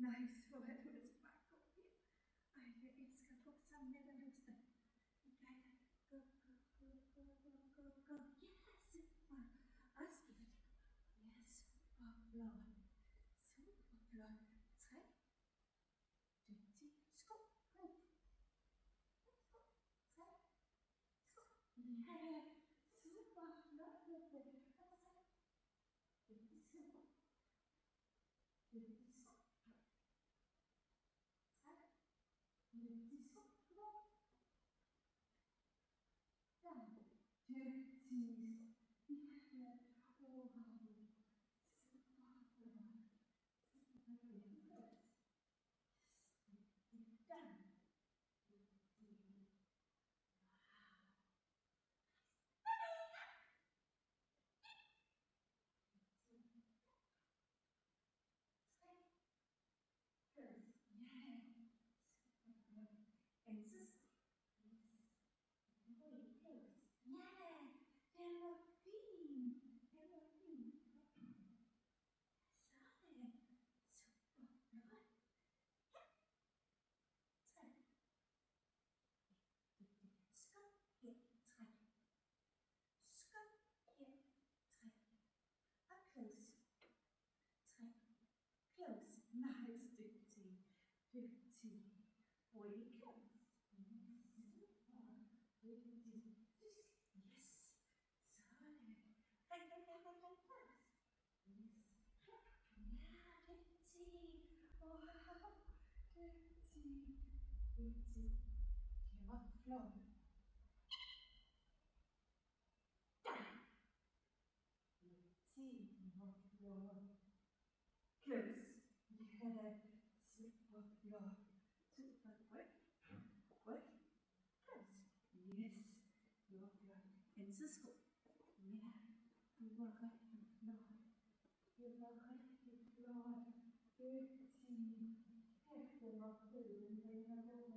Nice, hvor er du altså bare god her. Ej, jeg elsker at gå sammen med dig, Luster. Go. Yes, super. Også godt. Ja, super flot. Super flot. 3. Dygtig. Sko. 3. Sko. Ja, super flot. Dygtig sko. Dygtig sko. Dygtig sko. Close. Nice, dygtig. Way close. Dygtig. Yes. Sådan. Close. Yes. Ja, dygtig. Wow. Dygtig. Det var flot. Dygtig. Hvor flot. Close. Yeah, super flot. Super quick. Close. Yes, you're flot. Into school. Yeah, you were rigtig flot. You var rigtig flot. Dygtig. Kæft, det var fed, den var god.